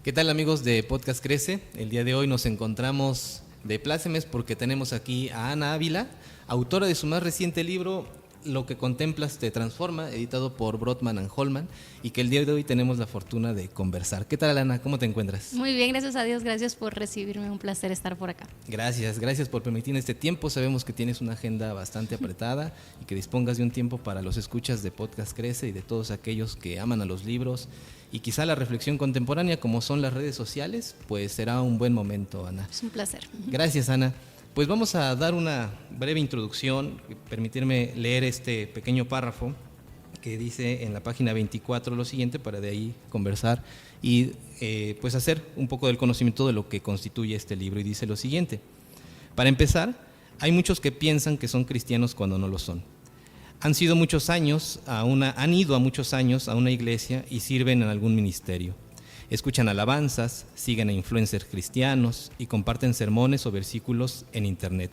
¿Qué tal, amigos de Podcast Crece? El día de hoy nos encontramos de plácemes porque tenemos aquí a Ana Ávila, autora de su más reciente libro Lo que contemplas te transforma, editado por Brodmann & Holman, y que el día de hoy tenemos la fortuna de conversar. ¿Qué tal, Ana? ¿Cómo te encuentras? Muy bien, gracias a Dios, gracias por recibirme, un placer estar por acá. Gracias por permitirnos este tiempo. Sabemos que tienes una agenda bastante apretada y que dispongas de un tiempo para los escuchas de Podcast Crece y de todos aquellos que aman a los libros y quizá la reflexión contemporánea, como son las redes sociales, pues será un buen momento, Ana. Es un placer. Gracias, Ana. Pues vamos a dar una breve introducción, permitirme leer este pequeño párrafo que dice en la página 24 lo siguiente, para de ahí conversar y pues hacer un poco del conocimiento de lo que constituye este libro. Y dice lo siguiente: para empezar, hay muchos que piensan que son cristianos cuando no lo son. Han ido a muchos años a una iglesia y sirven en algún ministerio. Escuchan alabanzas, siguen a influencers cristianos y comparten sermones o versículos en internet.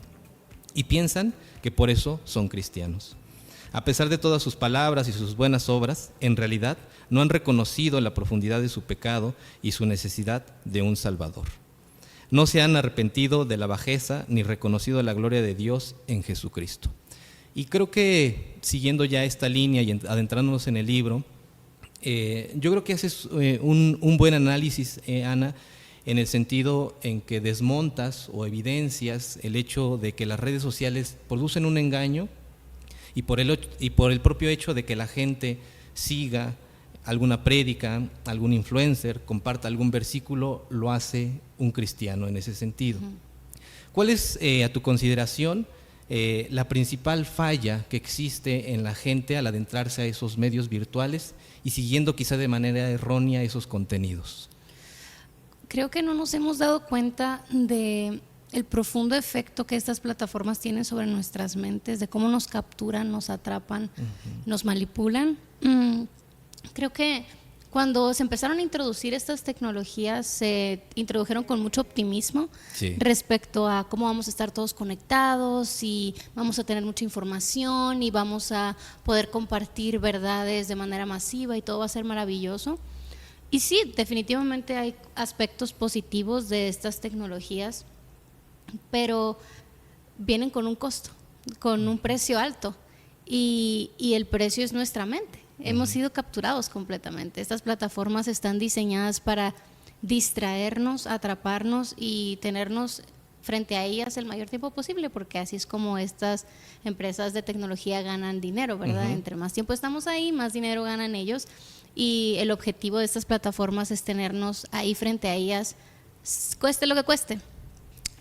Y piensan que por eso son cristianos. A pesar de todas sus palabras y sus buenas obras, en realidad no han reconocido la profundidad de su pecado y su necesidad de un Salvador. No se han arrepentido de la bajeza ni reconocido la gloria de Dios en Jesucristo. Y creo que siguiendo ya esta línea y adentrándonos en el libro, yo creo que haces un buen análisis, Ana, en el sentido en que desmontas o evidencias el hecho de que las redes sociales producen un engaño y por el propio hecho de que la gente siga alguna prédica, algún influencer, comparta algún versículo, lo hace un cristiano en ese sentido. ¿Cuál es, a tu consideración, la principal falla que existe en la gente al adentrarse a esos medios virtuales y siguiendo quizá de manera errónea esos contenidos? Creo que no nos hemos dado cuenta de el profundo efecto que estas plataformas tienen sobre nuestras mentes, de cómo nos capturan, nos atrapan, nos manipulan. Creo que cuando se empezaron a introducir estas tecnologías, se introdujeron con mucho optimismo, sí, respecto a cómo vamos a estar todos conectados y vamos a tener mucha información y vamos a poder compartir verdades de manera masiva y todo va a ser maravilloso. Y sí, definitivamente hay aspectos positivos de estas tecnologías, pero vienen con un costo, con un precio alto, y el precio es nuestra mente. Hemos sido capturados completamente. Estas plataformas están diseñadas para distraernos, atraparnos y tenernos frente a ellas el mayor tiempo posible, porque así es como estas empresas de tecnología ganan dinero, ¿verdad? Entre más tiempo estamos ahí, más dinero ganan ellos, y el objetivo de estas plataformas es tenernos ahí frente a ellas, cueste lo que cueste.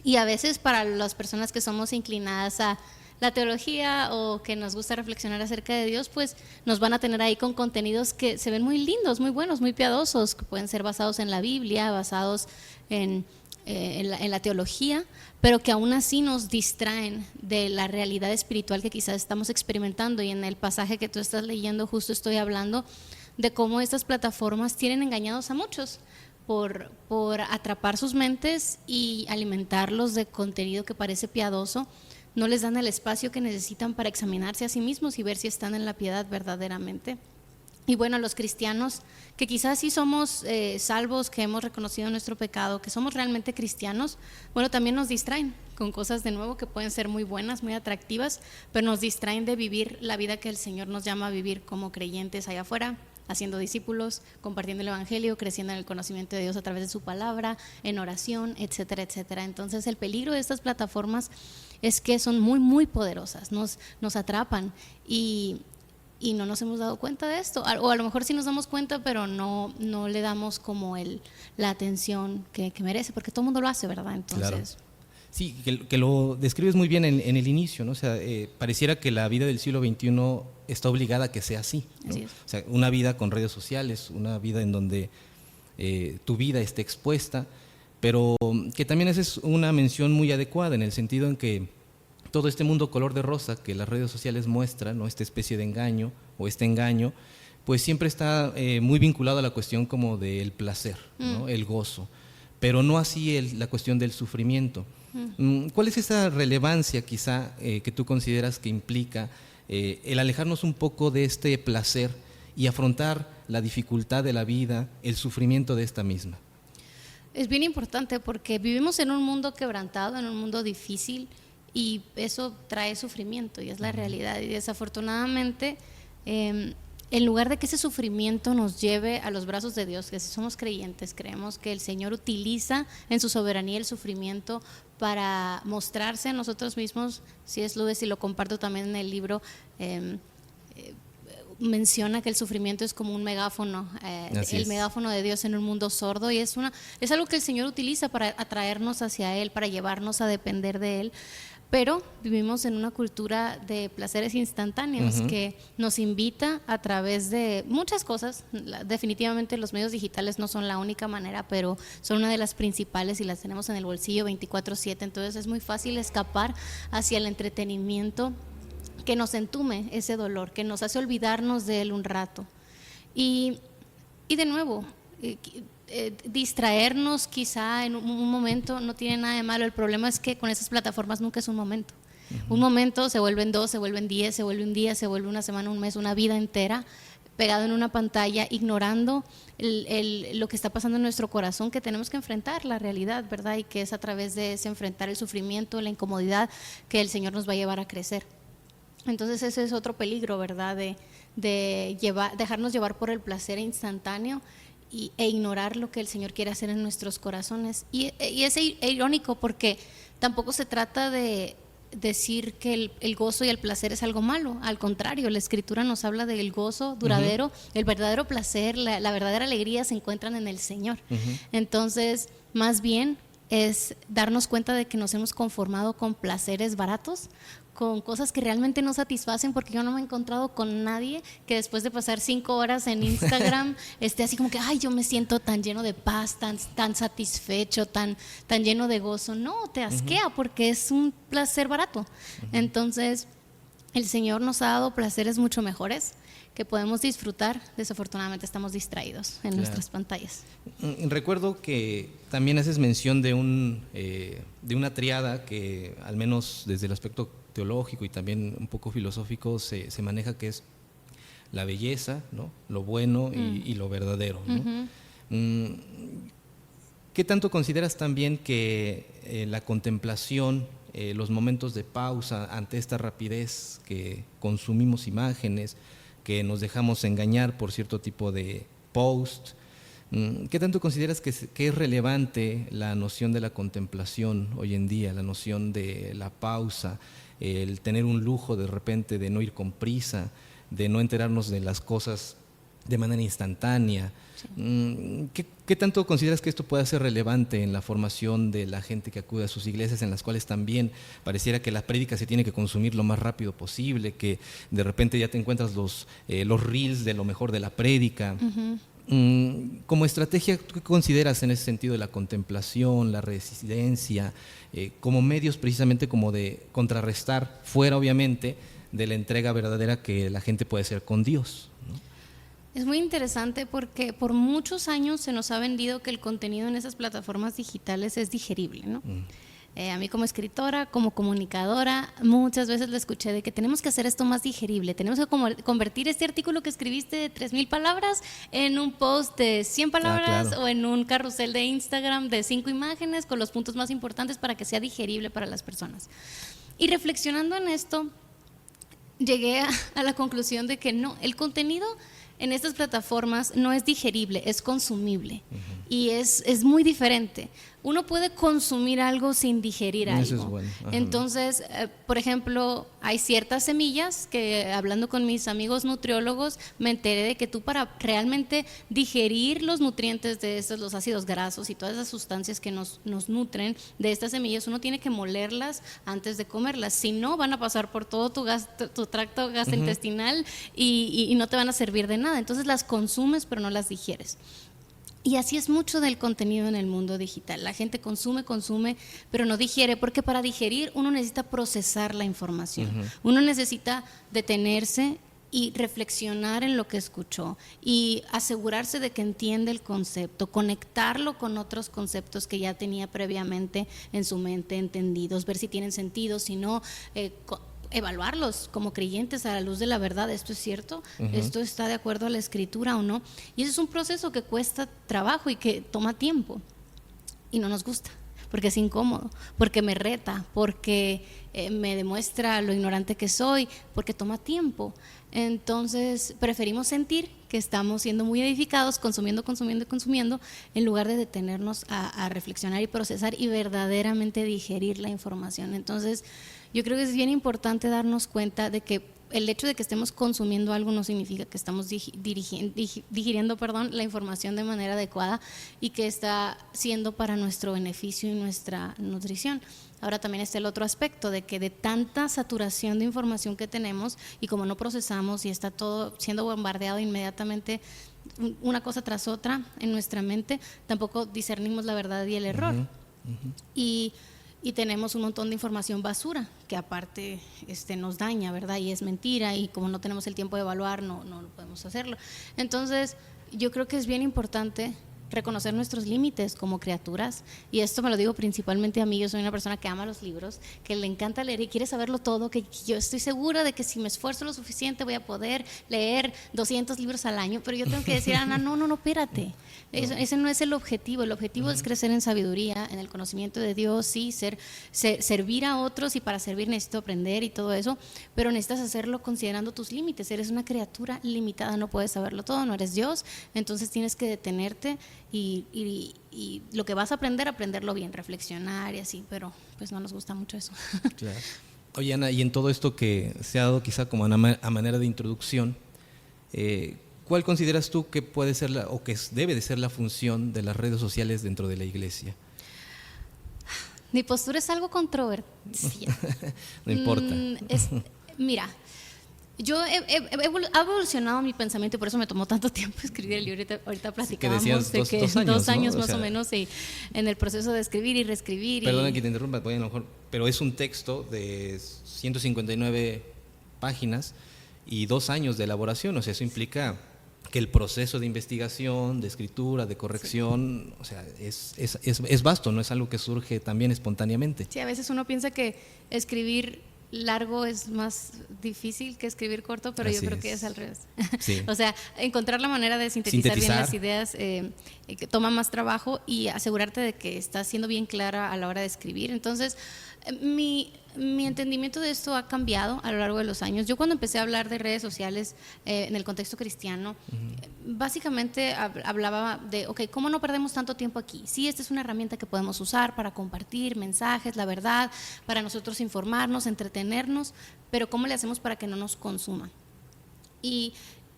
Y a veces para las personas que somos inclinadas a la teología o que nos gusta reflexionar acerca de Dios, pues nos van a tener ahí con contenidos que se ven muy lindos, muy buenos, muy piadosos, que pueden ser basados en la Biblia, basados en la teología, pero que aún así nos distraen de la realidad espiritual que quizás estamos experimentando. Y en el pasaje que tú estás leyendo justo estoy hablando de cómo estas plataformas tienen engañados a muchos por atrapar sus mentes y alimentarlos de contenido que parece piadoso. No les dan el espacio que necesitan para examinarse a sí mismos y ver si están en la piedad verdaderamente. Y bueno, los cristianos que quizás sí somos salvos, que hemos reconocido nuestro pecado, que somos realmente cristianos, bueno, también nos distraen con cosas de nuevo que pueden ser muy buenas, muy atractivas, pero nos distraen de vivir la vida que el Señor nos llama a vivir como creyentes allá afuera, haciendo discípulos, compartiendo el evangelio, creciendo en el conocimiento de Dios a través de su palabra, en oración, etcétera, etcétera. Entonces el peligro de estas plataformas es que son muy, muy poderosas, nos atrapan y no nos hemos dado cuenta de esto, o a lo mejor sí nos damos cuenta, pero no le damos como la atención que merece, porque todo el mundo lo hace, ¿verdad? Entonces, claro. Sí, que lo describes muy bien en el inicio, ¿no? O sea, pareciera que la vida del siglo XXI está obligada a que sea así, ¿no? Así es. O sea, una vida con redes sociales, una vida en donde tu vida esté expuesta, pero que también esa es una mención muy adecuada en el sentido en que todo este mundo color de rosa que las redes sociales muestran, ¿no? Esta especie de engaño o este engaño, pues siempre está muy vinculado a la cuestión como del placer, ¿no? El gozo, pero no así la cuestión del sufrimiento. ¿Cuál es esa relevancia quizá que tú consideras que implica el alejarnos un poco de este placer y afrontar la dificultad de la vida, el sufrimiento de esta misma? Es bien importante porque vivimos en un mundo quebrantado, en un mundo difícil, y eso trae sufrimiento, y es la realidad. Y desafortunadamente, en lugar de que ese sufrimiento nos lleve a los brazos de Dios, que si somos creyentes creemos que el Señor utiliza en su soberanía el sufrimiento para mostrarse a nosotros mismos. C.S. Lewis, y lo comparto también en el libro, menciona que el sufrimiento es como un megáfono, el megáfono de Dios en un mundo sordo, y es algo que el Señor utiliza para atraernos hacia Él, para llevarnos a depender de Él. Pero vivimos en una cultura de placeres instantáneos que nos invita a través de muchas cosas. Definitivamente los medios digitales no son la única manera, pero son una de las principales y las tenemos en el bolsillo 24/7. Entonces es muy fácil escapar hacia el entretenimiento que nos entume ese dolor, que nos hace olvidarnos de él un rato. Y de nuevo, distraernos quizá en un momento no tiene nada de malo. El problema es que con esas plataformas nunca es un momento. Un momento se vuelven 2, se vuelven 10, se vuelve un día, se vuelve una semana, un mes, una vida entera pegado en una pantalla, ignorando lo que está pasando en nuestro corazón, que tenemos que enfrentar la realidad, ¿verdad? Y que es a través de ese enfrentar el sufrimiento, la incomodidad, que el Señor nos va a llevar a crecer. Entonces ese es otro peligro, ¿verdad? De dejarnos llevar por el placer instantáneo e ignorar lo que el Señor quiere hacer en nuestros corazones. Y es irónico porque tampoco se trata de decir que el gozo y el placer es algo malo. Al contrario, la Escritura nos habla del gozo duradero, el verdadero placer, la verdadera alegría se encuentran en el Señor. Entonces, más bien es darnos cuenta de que nos hemos conformado con placeres baratos, con cosas que realmente no satisfacen, porque yo no me he encontrado con nadie que después de pasar 5 horas en Instagram esté así como que, ay, yo me siento tan lleno de paz, tan satisfecho, tan lleno de gozo. No, te asquea porque es un placer barato. Entonces, el Señor nos ha dado placeres mucho mejores que podemos disfrutar. Desafortunadamente estamos distraídos en nuestras pantallas. Recuerdo que también haces mención de una triada que, al menos desde el aspecto teológico y también un poco filosófico, se maneja, que es la belleza, ¿no? Lo bueno y lo verdadero, ¿no? ¿Qué tanto consideras también que la contemplación, los momentos de pausa ante esta rapidez que consumimos imágenes, que nos dejamos engañar por cierto tipo de post, qué tanto consideras que es relevante la noción de la contemplación hoy en día, la noción de la pausa, el tener un lujo de repente de no ir con prisa, de no enterarnos de las cosas de manera instantánea? Sí. ¿Qué tanto consideras que esto puede ser relevante en la formación de la gente que acude a sus iglesias, en las cuales también pareciera que la prédica se tiene que consumir lo más rápido posible, que de repente ya te encuentras los reels de lo mejor de la prédica? Como estrategia, ¿tú qué consideras en ese sentido de la contemplación, la residencia, como medios precisamente como de contrarrestar, fuera obviamente de la entrega verdadera que la gente puede hacer con Dios, ¿no? Es muy interesante porque por muchos años se nos ha vendido que el contenido en esas plataformas digitales es digerible, ¿no? A mí como escritora, como comunicadora, muchas veces le escuché de que tenemos que hacer esto más digerible, tenemos que convertir este artículo que escribiste de 3,000 palabras en un post de 100 palabras, claro, o en un carrusel de Instagram de 5 imágenes con los puntos más importantes para que sea digerible para las personas. Y reflexionando en esto, llegué a la conclusión de que no, el contenido en estas plataformas no es digerible, es consumible. Y es muy diferente. Uno puede consumir algo sin digerir algo. Eso es bueno. Entonces, por ejemplo, hay ciertas semillas que, hablando con mis amigos nutriólogos, me enteré de que tú, para realmente digerir los nutrientes de estos, los ácidos grasos y todas esas sustancias que nos nutren de estas semillas, uno tiene que molerlas antes de comerlas. Si no, van a pasar por todo tu tracto gastrointestinal y no te van a servir de nada. Entonces las consumes pero no las digieres. Y así es mucho del contenido en el mundo digital. La gente consume, pero no digiere, porque para digerir uno necesita procesar la información. Uno necesita detenerse y reflexionar en lo que escuchó y asegurarse de que entiende el concepto, conectarlo con otros conceptos que ya tenía previamente en su mente entendidos, ver si tienen sentido, si no, evaluarlos como creyentes a la luz de la verdad. ¿Esto es cierto? ¿Esto está de acuerdo a la Escritura o no? Y ese es un proceso que cuesta trabajo y que toma tiempo. y no nos gusta, porque es incómodo, porque me reta, porque me demuestra lo ignorante que soy, porque toma tiempo. Entonces preferimos sentir que estamos siendo muy edificados, consumiendo, en lugar de detenernos a reflexionar y procesar y verdaderamente digerir la información. Entonces yo creo que es bien importante darnos cuenta de que el hecho de que estemos consumiendo algo no significa que estamos digiriendo la información de manera adecuada y que está siendo para nuestro beneficio y nuestra nutrición. Ahora también está el otro aspecto de que de tanta saturación de información que tenemos y como no procesamos y está todo siendo bombardeado inmediatamente una cosa tras otra en nuestra mente, tampoco discernimos la verdad y el error. Y tenemos un montón de información basura que aparte nos daña, ¿verdad? Y es mentira y como no tenemos el tiempo de evaluar, no podemos hacerlo. Entonces, yo creo que es bien importante reconocer nuestros límites como criaturas, y esto me lo digo principalmente a mí. Yo soy una persona que ama los libros, que le encanta leer y quiere saberlo todo, que yo estoy segura de que si me esfuerzo lo suficiente voy a poder leer 200 libros al año, pero yo tengo que decir, Ana, no, espérate, ese no es el objetivo. El objetivo es crecer en sabiduría, en el conocimiento de Dios, sí, servir a otros, y para servir necesito aprender y todo eso, pero necesitas hacerlo considerando tus límites. Eres una criatura limitada, no puedes saberlo todo, no eres Dios, entonces tienes que detenerte y lo que vas a aprenderlo bien, reflexionar y así, pero pues no nos gusta mucho eso. Claro. Oye, Ana, y en todo esto que se ha dado quizá como a manera de introducción, ¿cuál consideras tú que puede ser o que debe de ser la función de las redes sociales dentro de la iglesia? Mi postura es algo controversial. No importa. Mira, yo he evolucionado mi pensamiento y por eso me tomó tanto tiempo escribir el libro. Ahorita platicábamos de que 2 años, ¿no? más o menos, y en el proceso de escribir y reescribir. Perdona que te interrumpa, a lo mejor, pero es un texto de 159 páginas y 2 años de elaboración. O sea, eso implica que el proceso de investigación, de escritura, de corrección, sí, o sea, es vasto, no es algo que surge también espontáneamente. Sí, a veces uno piensa que escribir largo es más difícil que escribir corto, pero yo creo que es al revés. Sí. O sea, encontrar la manera de sintetizar bien las ideas que toma más trabajo, y asegurarte de que estás siendo bien clara a la hora de escribir. Entonces, mi entendimiento de esto ha cambiado a lo largo de los años. Yo cuando empecé a hablar de redes sociales en el contexto cristiano, básicamente hablaba de, ¿cómo no perdemos tanto tiempo aquí? Sí, esta es una herramienta que podemos usar para compartir mensajes, la verdad, para nosotros informarnos, entretenernos, pero ¿cómo le hacemos para que no nos consuman? Y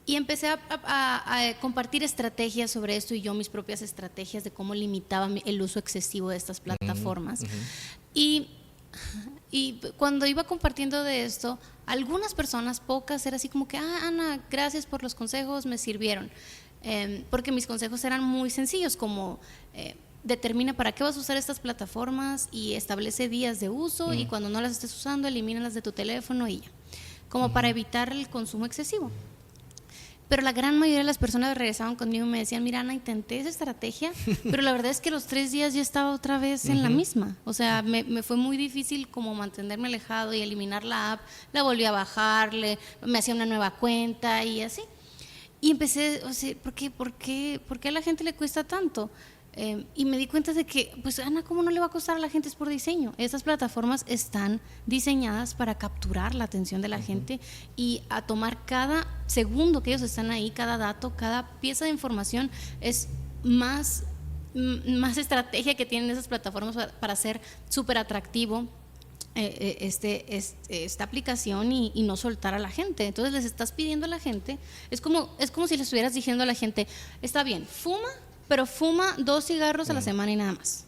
empecé a compartir estrategias sobre esto, y yo mis propias estrategias de cómo limitaba el uso excesivo de estas plataformas. Y cuando iba compartiendo de esto, algunas personas, pocas, era así como que, Ana, gracias por los consejos, me sirvieron, porque mis consejos eran muy sencillos, como determina para qué vas a usar estas plataformas y establece días de uso, y cuando no las estés usando, elimínalas de tu teléfono y ya, como para evitar el consumo excesivo. Pero la gran mayoría de las personas regresaban conmigo y me decían, mira, Ana, intenté esa estrategia, pero la verdad es que los 3 días ya estaba otra vez en la misma. O sea, me fue muy difícil como mantenerme alejado y eliminar la app. La volví a bajar, me hacía una nueva cuenta y así. Y empecé, o sea, ¿por qué a la gente le cuesta tanto? Y me di cuenta de que, pues, Ana, ¿cómo no le va a costar a la gente? Es por diseño. Estas plataformas están diseñadas para capturar la atención de la gente y a tomar cada segundo que ellos están ahí, cada dato, cada pieza de información. Es más estrategia que tienen esas plataformas para hacer súper atractivo esta aplicación y no soltar a la gente. Entonces les estás pidiendo a la gente, es como si le estuvieras diciendo a la gente, está bien, fuma, pero fuma 2 cigarros a la semana y nada más.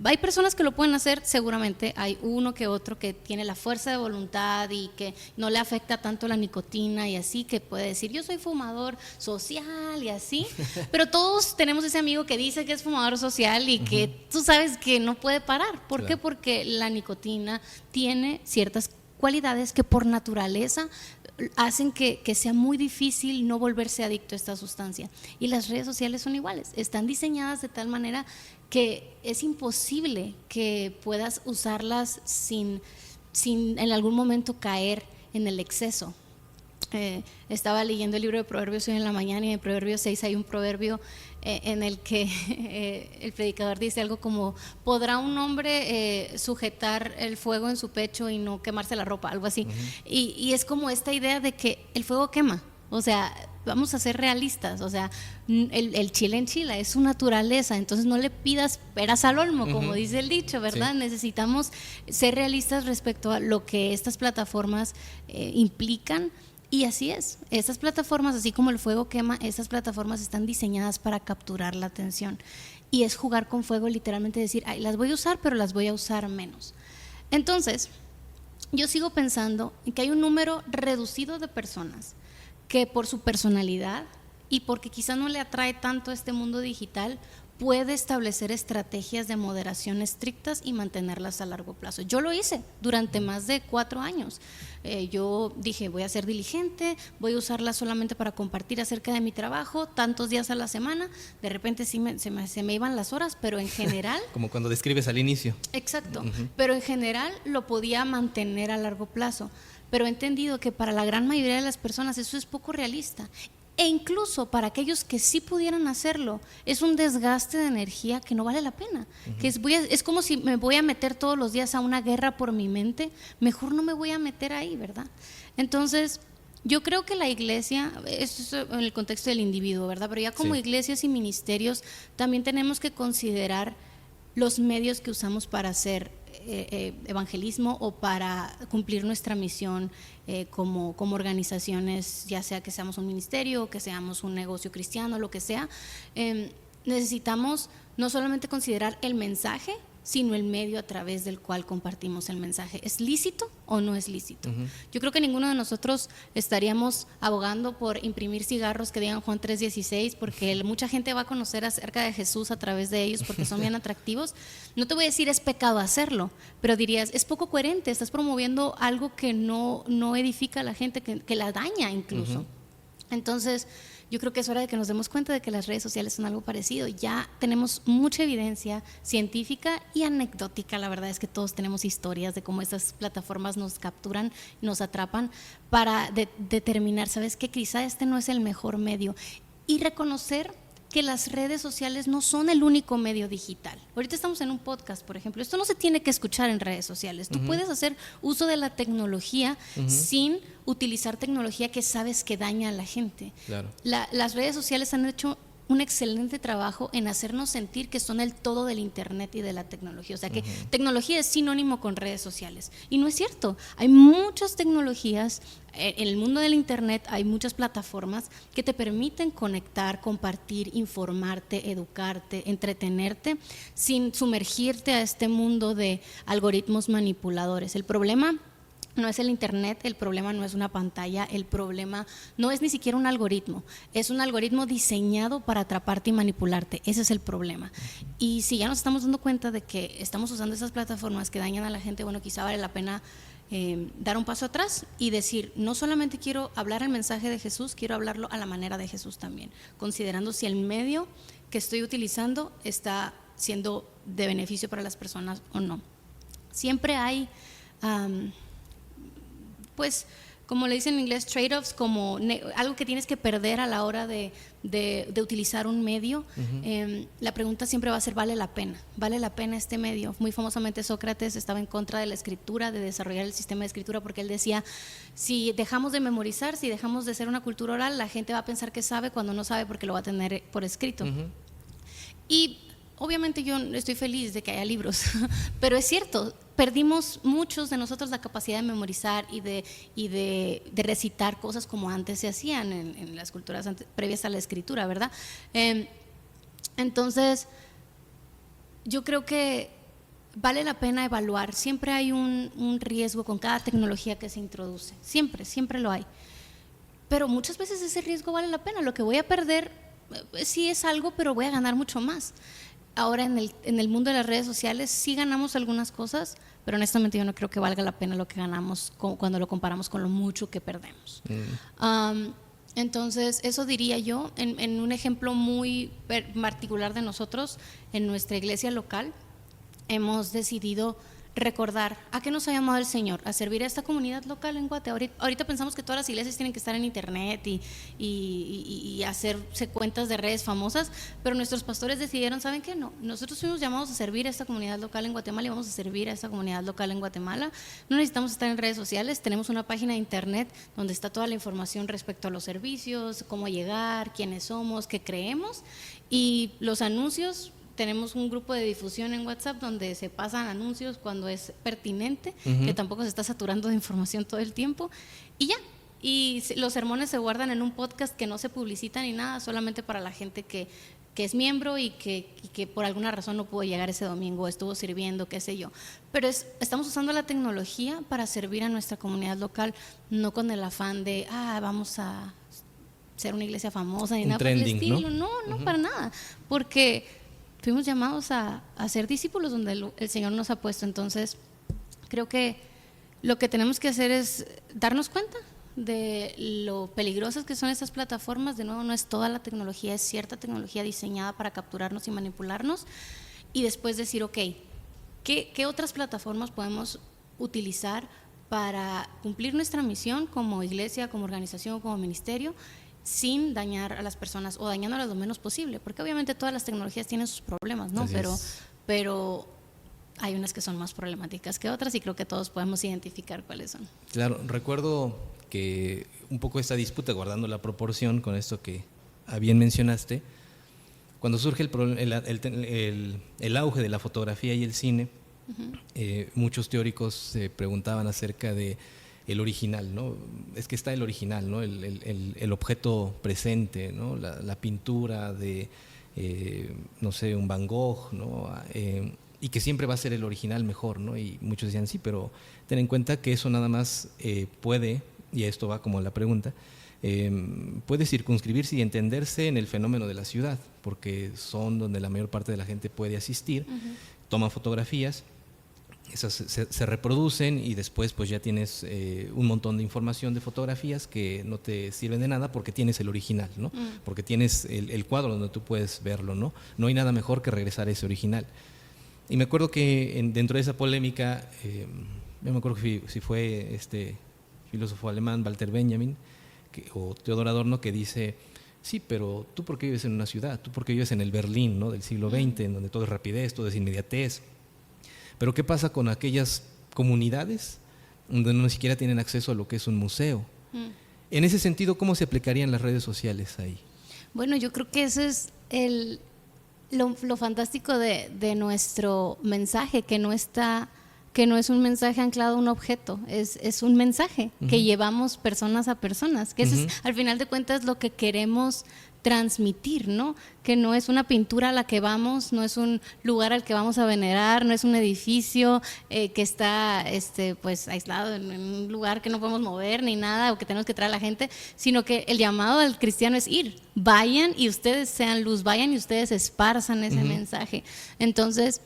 Hay personas que lo pueden hacer, seguramente hay uno que otro que tiene la fuerza de voluntad y que no le afecta tanto la nicotina y así, que puede decir, yo soy fumador social y así, pero todos tenemos ese amigo que dice que es fumador social y que tú sabes que no puede parar. ¿Por qué? Porque la nicotina tiene ciertas cualidades que por naturaleza hacen que sea muy difícil no volverse adicto a esta sustancia. Y las redes sociales son iguales, están diseñadas de tal manera que es imposible que puedas usarlas sin en algún momento caer en el exceso. Estaba leyendo el libro de Proverbios hoy en la mañana, y en Proverbios 6 hay un proverbio en el que el predicador dice algo como: ¿podrá un hombre sujetar el fuego en su pecho y no quemarse la ropa? Algo así. Y es como esta idea de que el fuego quema. O sea, vamos a ser realistas. O sea, el chile enchila, es su naturaleza. Entonces no le pidas peras al olmo, como dice el dicho, ¿verdad? Sí. Necesitamos ser realistas respecto a lo que estas plataformas implican. Y así es, estas plataformas, así como el fuego quema, estas plataformas están diseñadas para capturar la atención. Y es jugar con fuego, literalmente decir: ay, las voy a usar, pero las voy a usar menos. Entonces, yo sigo pensando en que hay un número reducido de personas que, por su personalidad y porque quizá no le atrae tanto este mundo digital, puede establecer estrategias de moderación estrictas y mantenerlas a largo plazo. Yo lo hice durante más de 4 años. Yo dije: voy a ser diligente, voy a usarla solamente para compartir acerca de mi trabajo, tantos días a la semana. De repente sí se me iban las horas, pero en general… Como cuando describes al inicio. Exacto, pero en general lo podía mantener a largo plazo. Pero he entendido que para la gran mayoría de las personas eso es poco realista. E incluso para aquellos que sí pudieran hacerlo, es un desgaste de energía que no vale la pena. Que es como si me voy a meter todos los días a una guerra por mi mente, mejor no me voy a meter ahí, ¿verdad? Entonces, yo creo que la iglesia, esto es en el contexto del individuo, ¿verdad? Pero ya como iglesias y ministerios también tenemos que considerar los medios que usamos para hacer evangelismo o para cumplir nuestra misión como organizaciones, ya sea que seamos un ministerio o que seamos un negocio cristiano, lo que sea. Necesitamos no solamente considerar el mensaje, sino el medio a través del cual compartimos el mensaje. ¿Es lícito o no es lícito? Yo creo que ninguno de nosotros estaríamos abogando por imprimir cigarros que digan Juan 3:16, porque mucha gente va a conocer acerca de Jesús a través de ellos porque son bien atractivos. No te voy a decir es pecado hacerlo, pero dirías, es poco coherente, estás promoviendo algo que no edifica a la gente, que la daña incluso. Entonces, yo creo que es hora de que nos demos cuenta de que las redes sociales son algo parecido. Ya tenemos mucha evidencia científica y anecdótica. La verdad es que todos tenemos historias de cómo estas plataformas nos capturan, nos atrapan para determinar, ¿sabes qué? Quizá este no es el mejor medio. Y reconocer que las redes sociales no son el único medio digital. Ahorita estamos en un podcast, por ejemplo. Esto no se tiene que escuchar en redes sociales. Tú puedes hacer uso de la tecnología sin utilizar tecnología que sabes que daña a la gente. Claro. Las redes sociales han hecho un excelente trabajo en hacernos sentir que son el todo del internet y de la tecnología. O sea que tecnología es sinónimo con redes sociales. Y no es cierto. Hay muchas tecnologías en el mundo del internet, hay muchas plataformas que te permiten conectar, compartir, informarte, educarte, entretenerte, sin sumergirte a este mundo de algoritmos manipuladores. El problema no es el internet, el problema no es una pantalla, el problema no es ni siquiera un algoritmo, es un algoritmo diseñado para atraparte y manipularte. Ese es el problema. Y si ya nos estamos dando cuenta de que estamos usando esas plataformas que dañan a la gente, bueno, quizá vale la pena dar un paso atrás y decir, no solamente quiero hablar el mensaje de Jesús, quiero hablarlo a la manera de Jesús también, considerando si el medio que estoy utilizando está siendo de beneficio para las personas o no. Siempre hay pues, como le dicen en inglés, trade-offs, como algo que tienes que perder a la hora de utilizar un medio. La pregunta siempre va a ser, ¿vale la pena? ¿Vale la pena este medio? Muy famosamente Sócrates estaba en contra de la escritura, de desarrollar el sistema de escritura, porque él decía, si dejamos de memorizar, si dejamos de ser una cultura oral, la gente va a pensar que sabe cuando no sabe porque lo va a tener por escrito. Y obviamente yo estoy feliz de que haya libros, pero es cierto, perdimos muchos de nosotros la capacidad de memorizar y de recitar cosas como antes se hacían en las culturas previas a la escritura, ¿verdad? Entonces, yo creo que vale la pena evaluar. Siempre hay un riesgo con cada tecnología que se introduce, siempre lo hay. Pero muchas veces ese riesgo vale la pena. Lo que voy a perder sí es algo, pero voy a ganar mucho más. Ahora en el mundo de las redes sociales sí ganamos algunas cosas, pero honestamente yo no creo que valga la pena lo que ganamos cuando lo comparamos con lo mucho que perdemos. Entonces eso diría yo en un ejemplo muy particular de nosotros. En nuestra iglesia local hemos decidido recordar a qué nos ha llamado el Señor, a servir a esta comunidad local en Guate. Ahorita pensamos que todas las iglesias tienen que estar en internet y hacerse cuentas de redes famosas, pero nuestros pastores decidieron, ¿saben qué? No, nosotros fuimos llamados a servir a esta comunidad local en Guatemala y vamos a servir a esta comunidad local en Guatemala. No necesitamos estar en redes sociales, tenemos una página de internet donde está toda la información respecto a los servicios, cómo llegar, quiénes somos, qué creemos, y los anuncios. Tenemos un grupo de difusión en WhatsApp donde se pasan anuncios cuando es pertinente, que tampoco se está saturando de información todo el tiempo, y ya. Y los sermones se guardan en un podcast que no se publicita ni nada, solamente para la gente que es miembro y que por alguna razón no pudo llegar ese domingo, estuvo sirviendo, qué sé yo. Pero estamos usando la tecnología para servir a nuestra comunidad local, no con el afán de, vamos a ser una iglesia famosa ni nada por el estilo. No, para nada, porque fuimos llamados a ser discípulos donde el Señor nos ha puesto. Entonces, creo que lo que tenemos que hacer es darnos cuenta de lo peligrosas que son estas plataformas. De nuevo, no es toda la tecnología, es cierta tecnología diseñada para capturarnos y manipularnos. Y después decir, ok, ¿qué otras plataformas podemos utilizar para cumplir nuestra misión como iglesia, como organización, como ministerio, sin dañar a las personas o dañándolas lo menos posible? Porque obviamente todas las tecnologías tienen sus problemas, ¿no? Pero hay unas que son más problemáticas que otras y creo que todos podemos identificar cuáles son. Claro, recuerdo que un poco esta disputa, guardando la proporción con esto que bien mencionaste, cuando surge el auge de la fotografía y el cine, muchos teóricos se preguntaban acerca de el original, ¿no? Es que está el original, ¿no? El objeto presente, ¿no? La pintura de, no sé, un Van Gogh, ¿no? Y que siempre va a ser el original mejor, ¿no? Y muchos decían, sí, pero ten en cuenta que eso nada más puede, y esto va como la pregunta, puede circunscribirse y entenderse en el fenómeno de la ciudad, porque son donde la mayor parte de la gente puede asistir, toma fotografías, esas se reproducen y después pues ya tienes un montón de información de fotografías que no te sirven de nada porque tienes el original, ¿no? Porque tienes el cuadro donde tú puedes verlo, ¿no? No hay nada mejor que regresar a ese original. Y me acuerdo que dentro de esa polémica, yo me acuerdo que si fue este filósofo alemán, Walter Benjamin, o Theodor Adorno, que dice, sí, pero tú por qué vives en una ciudad, tú por qué vives en el Berlín, ¿no? Del siglo XX, en donde todo es rapidez, todo es inmediatez. Pero ¿qué pasa con aquellas comunidades donde no siquiera tienen acceso a lo que es un museo? En ese sentido, ¿cómo se aplicarían las redes sociales ahí? Bueno, yo creo que eso es lo fantástico de nuestro mensaje, que no es un mensaje anclado a un objeto, es un mensaje que llevamos personas a personas, que eso es, al final de cuentas, lo que queremos transmitir, ¿no? Que no es una pintura a la que vamos, no es un lugar al que vamos a venerar, no es un edificio que está pues aislado en un lugar que no podemos mover ni nada, o que tenemos que traer a la gente, sino que el llamado al cristiano es ir, vayan y ustedes sean luz, vayan y ustedes esparzan ese mensaje. Entonces,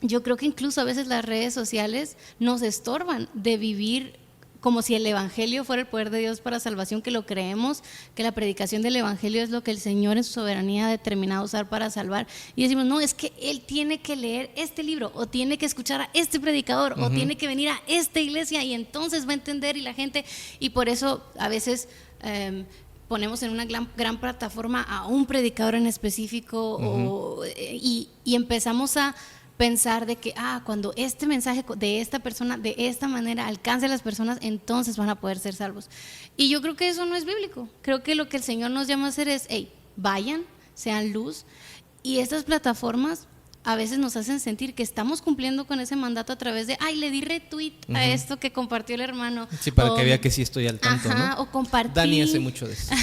yo creo que incluso a veces las redes sociales nos estorban de vivir como si el evangelio fuera el poder de Dios para salvación, que lo creemos, que la predicación del evangelio es lo que el Señor en su soberanía ha determinado usar para salvar, y decimos, no, es que Él tiene que leer este libro, o tiene que escuchar a este predicador, o tiene que venir a esta iglesia y entonces va a entender, y la gente, y por eso a veces ponemos en una gran plataforma a un predicador en específico, y empezamos a pensar de que cuando este mensaje de esta persona de esta manera alcance a las personas, entonces van a poder ser salvos. Y yo creo que eso no es bíblico. Creo que lo que el Señor nos llama a hacer es, vayan, sean luz. Y estas plataformas a veces nos hacen sentir que estamos cumpliendo con ese mandato a través de, le di retweet a esto que compartió el hermano. Sí, para que vea que sí estoy al tanto, ¿no? O compartí. Dani hace mucho de eso.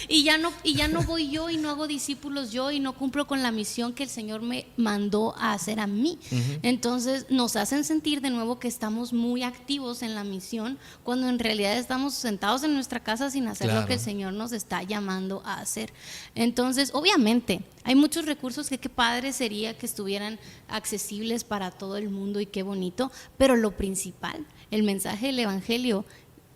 y ya no voy yo y no hago discípulos yo y no cumplo con la misión que el Señor me mandó a hacer a mí. Entonces nos hacen sentir de nuevo que estamos muy activos en la misión, cuando en realidad estamos sentados en nuestra casa sin hacer lo que el Señor nos está llamando a hacer. Entonces, obviamente, hay muchos recursos que qué padre sería que estuvieran accesibles para todo el mundo y qué bonito, pero lo principal, el mensaje del evangelio,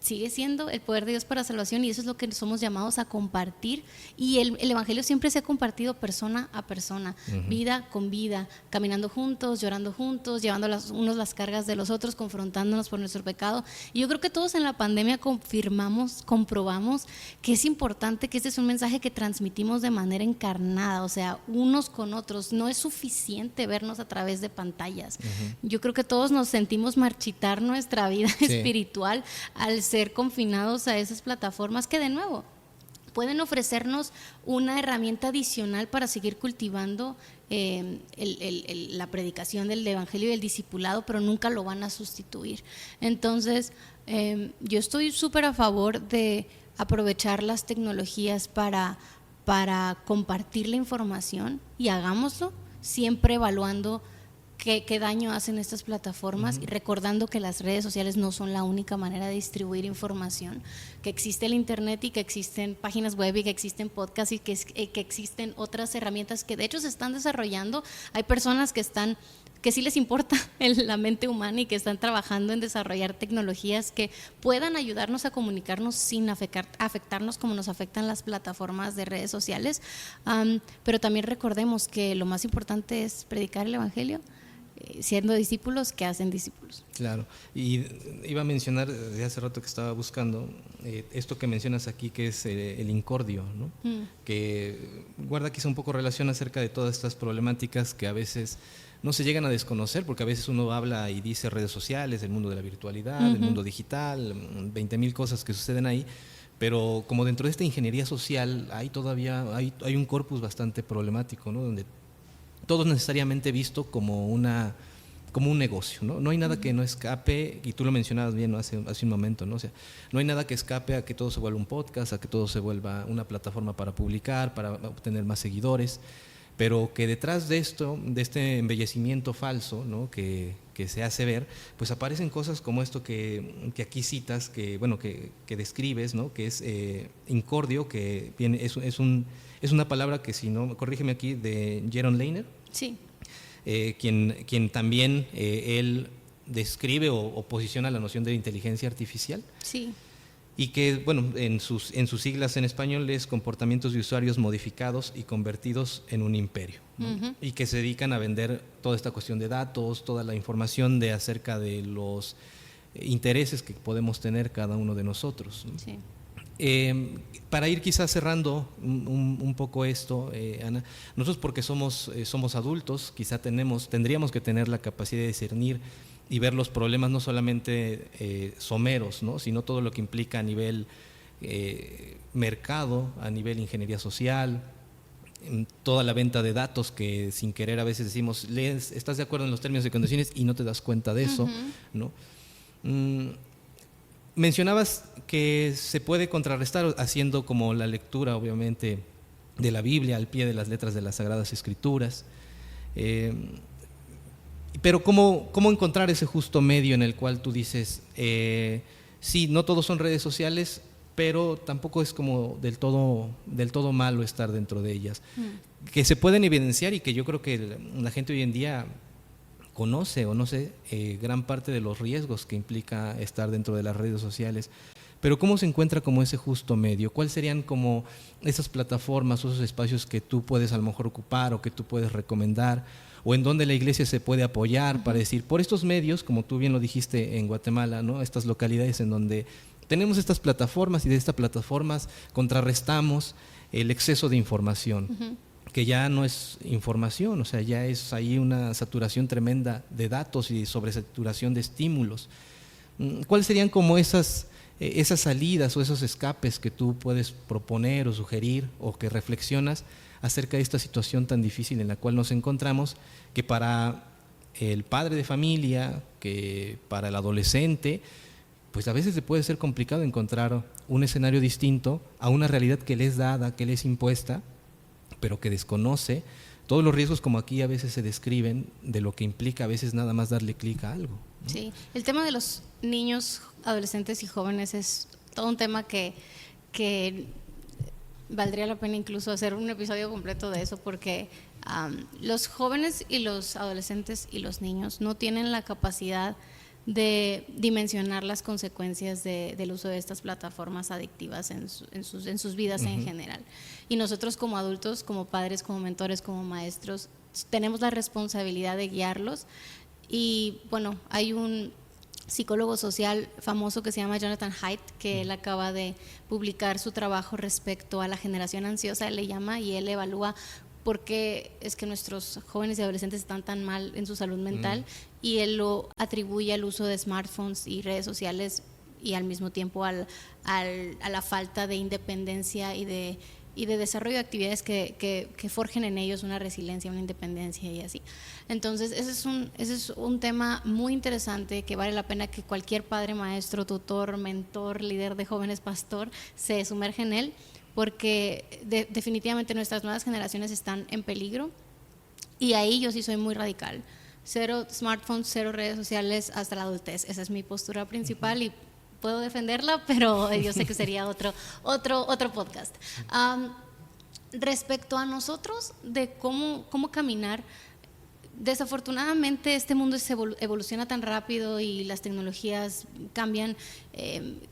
sigue siendo el poder de Dios para salvación, y eso es lo que somos llamados a compartir. Y el Evangelio siempre se ha compartido persona a persona, vida con vida, caminando juntos, llorando juntos, llevando unos las cargas de los otros, confrontándonos por nuestro pecado. Y yo creo que todos en la pandemia comprobamos que es importante, que este es un mensaje que transmitimos de manera encarnada, o sea, unos con otros. No es suficiente vernos a través de pantallas. Yo creo que todos nos sentimos marchitar nuestra vida espiritual al ser confinados a esas plataformas que, de nuevo, pueden ofrecernos una herramienta adicional para seguir cultivando la predicación del Evangelio y el discipulado, pero nunca lo van a sustituir. Entonces, yo estoy súper a favor de aprovechar las tecnologías para compartir la información, y hagámoslo siempre evaluando qué daño hacen estas plataformas y recordando que las redes sociales no son la única manera de distribuir información, que existe el internet y que existen páginas web y que existen podcasts y que existen otras herramientas que de hecho se están desarrollando. Hay personas que sí les importa la mente humana y que están trabajando en desarrollar tecnologías que puedan ayudarnos a comunicarnos sin afectarnos como nos afectan las plataformas de redes sociales. Pero también recordemos que lo más importante es predicar el Evangelio, siendo discípulos que hacen discípulos. Claro, y iba a mencionar desde hace rato que estaba buscando esto que mencionas aquí, que es el incordio, ¿no? Que guarda quizá un poco relación acerca de todas estas problemáticas que a veces no se llegan a desconocer, porque a veces uno habla y dice redes sociales, el mundo de la virtualidad, el mundo digital, 20,000 cosas que suceden ahí, pero como dentro de esta ingeniería social hay un corpus bastante problemático, ¿no? Donde todo es necesariamente visto como un negocio, ¿no? No hay nada que no escape, y tú lo mencionabas bien, ¿no? hace un momento, ¿no? O sea, no hay nada que escape a que todo se vuelva un podcast, a que todo se vuelva una plataforma para publicar, para obtener más seguidores, pero que detrás de esto, de este embellecimiento falso, ¿no? que se hace ver, pues aparecen cosas como esto que aquí citas, que describes, ¿no? Que es incordio, que viene, es una palabra que, si no, corrígeme aquí, de Jaron Lanier. Sí. Quien también él describe o posiciona la noción de inteligencia artificial. Sí. Y que, bueno, en sus siglas en español es comportamientos de usuarios modificados y convertidos en un imperio, ¿no? Y que se dedican a vender toda esta cuestión de datos, toda la información acerca de los intereses que podemos tener cada uno de nosotros, ¿no? Sí. Para ir quizás cerrando un poco esto, Ana, nosotros porque somos adultos, quizá tendríamos que tener la capacidad de discernir y ver los problemas no solamente someros, ¿no? Sino todo lo que implica a nivel mercado, a nivel ingeniería social, toda la venta de datos que sin querer a veces decimos, estás de acuerdo en los términos y condiciones y no te das cuenta de eso, ¿no? Mencionabas que se puede contrarrestar haciendo como la lectura, obviamente, de la Biblia al pie de las letras de las Sagradas Escrituras. Pero ¿cómo encontrar ese justo medio en el cual tú dices, sí, no todos son redes sociales, pero tampoco es como del todo malo estar dentro de ellas? Que se pueden evidenciar y que yo creo que la gente hoy en día conoce o no sé gran parte de los riesgos que implica estar dentro de las redes sociales, pero ¿cómo se encuentra como ese justo medio? ¿Cuáles serían como esas plataformas o esos espacios que tú puedes a lo mejor ocupar o que tú puedes recomendar, o en donde la iglesia se puede apoyar para decir, por estos medios, como tú bien lo dijiste en Guatemala, ¿no? Estas localidades en donde tenemos estas plataformas y de estas plataformas contrarrestamos el exceso de información? Que ya no es información, o sea, ya es ahí una saturación tremenda de datos y sobresaturación de estímulos. ¿Cuáles serían como esas salidas o esos escapes que tú puedes proponer o sugerir o que reflexionas acerca de esta situación tan difícil en la cual nos encontramos, que para el padre de familia, que para el adolescente, pues a veces le puede ser complicado encontrar un escenario distinto a una realidad que le es dada, que le es impuesta, pero que desconoce todos los riesgos, como aquí a veces se describen, de lo que implica a veces nada más darle clic a algo, ¿no? Sí, el tema de los niños, adolescentes y jóvenes es todo un tema que valdría la pena incluso hacer un episodio completo de eso, porque los jóvenes y los adolescentes y los niños no tienen la capacidad de dimensionar las consecuencias del uso de estas plataformas adictivas en sus vidas en general. Y nosotros como adultos, como padres, como mentores, como maestros, tenemos la responsabilidad de guiarlos. Y bueno, hay un psicólogo social famoso que se llama Jonathan Haidt, que él acaba de publicar su trabajo respecto a la generación ansiosa, él le llama, y él evalúa por qué es que nuestros jóvenes y adolescentes están tan mal en su salud mental, y él lo atribuye al uso de smartphones y redes sociales y al mismo tiempo a la falta de independencia y de desarrollo de actividades que forjen en ellos una resiliencia, una independencia y así. Entonces ese es un tema muy interesante que vale la pena que cualquier padre, maestro, tutor, mentor, líder de jóvenes, pastor se sumerge en él, porque definitivamente nuestras nuevas generaciones están en peligro, y ahí yo sí soy muy radical. 0 smartphones, 0 redes sociales hasta la adultez. Esa es mi postura principal y puedo defenderla, pero yo sé que sería otro podcast. Respecto a nosotros, de cómo caminar, desafortunadamente este mundo evoluciona tan rápido y las tecnologías cambian,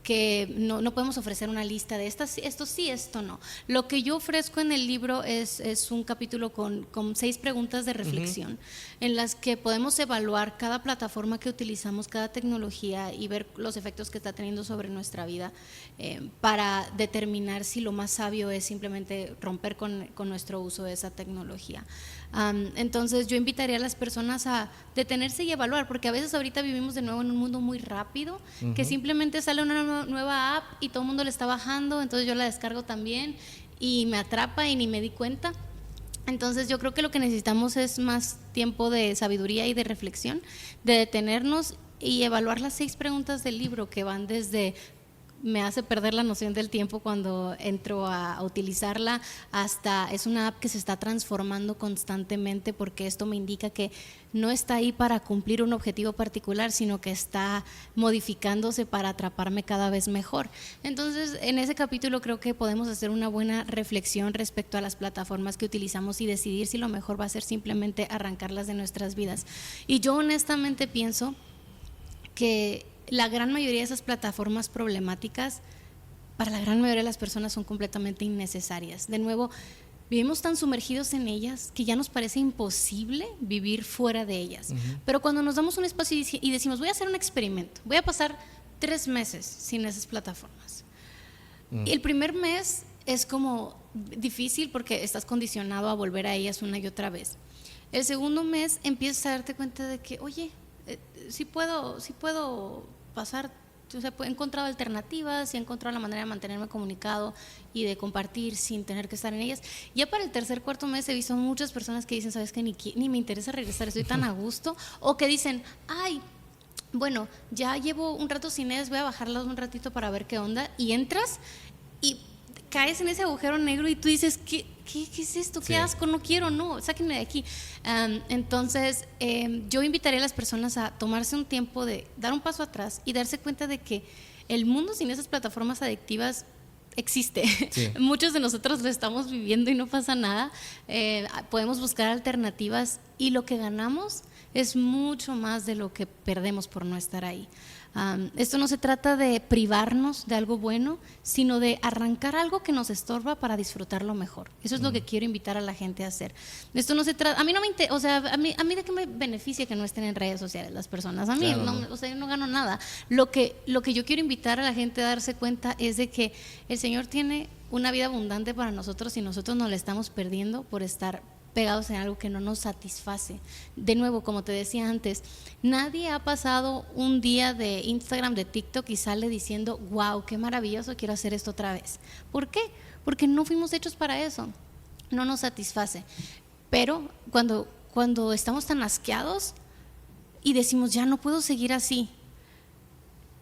que no podemos ofrecer una lista de esto sí, esto no. Lo que yo ofrezco en el libro es un capítulo con 6 preguntas de reflexión, en las que podemos evaluar cada plataforma que utilizamos, cada tecnología, y ver los efectos que está teniendo sobre nuestra vida, para determinar si lo más sabio es simplemente romper con nuestro uso de esa tecnología. Entonces yo invitaría a las personas a detenerse y evaluar, porque a veces ahorita vivimos de nuevo en un mundo muy rápido, que simplemente sale una nueva app y todo el mundo la está bajando, entonces yo la descargo también y me atrapa y ni me di cuenta. Entonces yo creo que lo que necesitamos es más tiempo de sabiduría y de reflexión, de detenernos y evaluar las 6 preguntas del libro, que van desde me hace perder la noción del tiempo cuando entro a utilizarla, hasta es una app que se está transformando constantemente, porque esto me indica que no está ahí para cumplir un objetivo particular, sino que está modificándose para atraparme cada vez mejor. Entonces, en ese capítulo creo que podemos hacer una buena reflexión respecto a las plataformas que utilizamos y decidir si lo mejor va a ser simplemente arrancarlas de nuestras vidas. Y yo honestamente pienso que la gran mayoría de esas plataformas problemáticas, para la gran mayoría de las personas, son completamente innecesarias. De nuevo, vivimos tan sumergidos en ellas que ya nos parece imposible vivir fuera de ellas. Pero cuando nos damos un espacio y decimos, voy a hacer un experimento, voy a pasar 3 meses sin esas plataformas. Y el primer mes es como difícil porque estás condicionado a volver a ellas una y otra vez. El segundo mes empiezas a darte cuenta de que, oye, sí puedo pasar, o sea, he encontrado alternativas, he encontrado la manera de mantenerme comunicado y de compartir sin tener que estar en ellas. Ya para el tercer, cuarto mes he visto muchas personas que dicen, sabes que ni me interesa regresar, estoy tan a gusto, o que dicen, ay, bueno, ya llevo un rato sin ellas, voy a bajarlas un ratito para ver qué onda, y entras y caes en ese agujero negro y tú dices, ¿qué es esto? ¿Qué asco? No quiero, no, sáquenme de aquí. Entonces, yo invitaría a las personas a tomarse un tiempo de dar un paso atrás y darse cuenta de que el mundo sin esas plataformas adictivas existe. Sí. Muchos de nosotros lo estamos viviendo y no pasa nada. Podemos buscar alternativas y lo que ganamos es mucho más de lo que perdemos por no estar ahí. Esto no se trata de privarnos de algo bueno, sino de arrancar algo que nos estorba para disfrutarlo mejor. Eso es lo que quiero invitar a la gente a hacer. Esto no se trata, a mí no me interesa, o sea, a mí de qué me beneficia que no estén en redes sociales las personas. A mí, claro, no, o sea, yo no gano nada. Lo que yo quiero invitar a la gente a darse cuenta es de que el Señor tiene una vida abundante para nosotros y nosotros nos la estamos perdiendo por estar pegados en algo que no nos satisface. De nuevo, como te decía antes, nadie ha pasado un día de Instagram, de TikTok y sale diciendo, wow, qué maravilloso, quiero hacer esto otra vez. ¿Por qué? Porque no fuimos hechos para eso, no nos satisface. Pero cuando estamos tan asqueados y decimos, ya no puedo seguir así,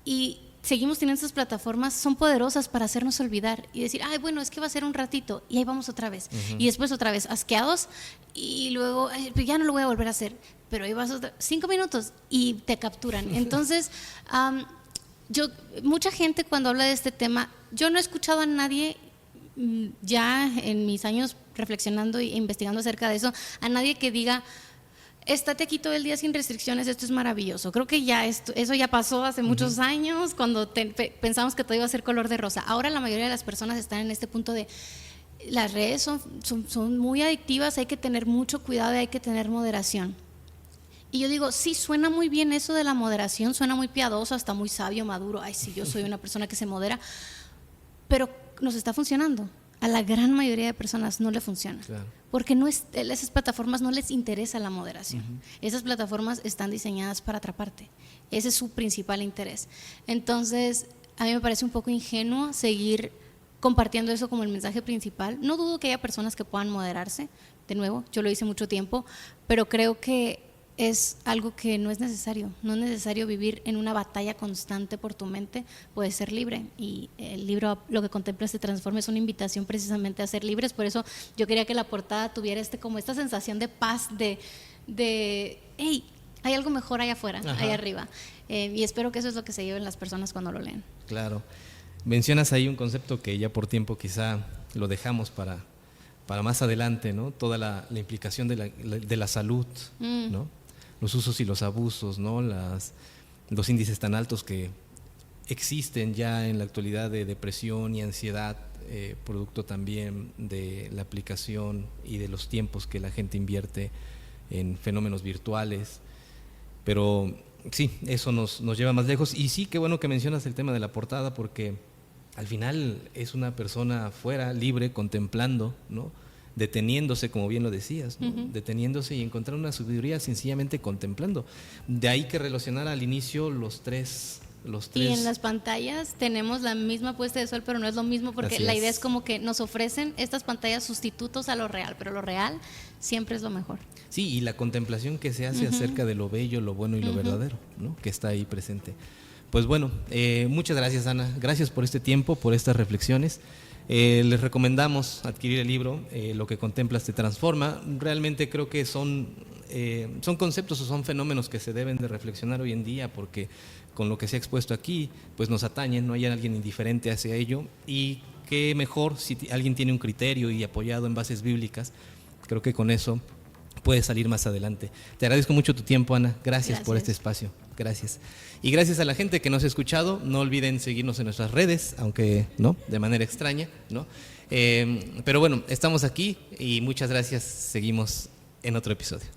y seguimos teniendo esas plataformas, son poderosas para hacernos olvidar y decir, ay, bueno, es que va a ser un ratito, y ahí vamos otra vez. Y después otra vez, asqueados, y luego, ya no lo voy a volver a hacer, pero ahí vas 5 minutos y te capturan. Entonces, mucha gente cuando habla de este tema, yo no he escuchado a nadie, ya en mis años reflexionando e investigando acerca de eso, a nadie que diga, estate aquí todo el día sin restricciones, esto es maravilloso. Creo que ya eso ya pasó hace muchos años, cuando pensamos que todo iba a ser color de rosa. Ahora la mayoría de las personas están en este punto de las redes son muy adictivas, hay que tener mucho cuidado y hay que tener moderación. Y yo digo, sí, suena muy bien eso de la moderación, suena muy piadoso, hasta muy sabio, maduro. Ay, sí, yo soy una persona que se modera, pero nos está funcionando. A la gran mayoría de personas no le funciona, claro. Porque esas plataformas no les interesa la moderación. Esas plataformas están diseñadas para atraparte. Ese es su principal interés. Entonces, a mí me parece un poco ingenuo seguir compartiendo eso como el mensaje principal. No dudo que haya personas que puedan moderarse, de nuevo, yo lo hice mucho tiempo, pero creo que es algo que no es necesario. No es necesario vivir en una batalla constante por tu mente. Puedes ser libre, y el libro Lo que contemplas te transforma es una invitación precisamente a ser libres. Por eso yo quería que la portada tuviera como esta sensación de paz, de hey, hay algo mejor allá afuera, allá arriba, y espero que eso es lo que se lleven las personas cuando lo leen. Claro. Mencionas ahí un concepto que ya por tiempo quizá lo dejamos para más adelante, ¿no? Toda la implicación de la salud, ¿no? Los usos y los abusos, ¿no? Los índices tan altos que existen ya en la actualidad de depresión y ansiedad, producto también de la aplicación y de los tiempos que la gente invierte en fenómenos virtuales. Pero sí, eso nos lleva más lejos. Y sí, qué bueno que mencionas el tema de la portada, porque al final es una persona afuera, libre, contemplando, ¿no? Deteniéndose, como bien lo decías, ¿no? Deteniéndose y encontrar una sabiduría sencillamente contemplando. De ahí que relacionar al inicio los tres. Y en las pantallas tenemos la misma puesta de sol, pero no es lo mismo, porque la idea es como que nos ofrecen estas pantallas sustitutos a lo real, pero lo real siempre es lo mejor. Sí, y la contemplación que se hace acerca de lo bello, lo bueno y lo verdadero, ¿no? Que está ahí presente. Pues bueno, muchas gracias, Ana. Gracias por este tiempo, por estas reflexiones. Les recomendamos adquirir el libro Lo que contemplas te transforma. Realmente creo que son conceptos o son fenómenos que se deben de reflexionar hoy en día, porque con lo que se ha expuesto aquí, pues nos atañen, no hay alguien indiferente hacia ello, y qué mejor si alguien tiene un criterio y apoyado en bases bíblicas. Creo que con eso puede salir más adelante. Te agradezco mucho tu tiempo, Ana. Gracias por este espacio. Gracias. Y gracias a la gente que nos ha escuchado. No olviden seguirnos en nuestras redes, aunque no, de manera extraña, ¿no? Pero bueno, estamos aquí y muchas gracias. Seguimos en otro episodio.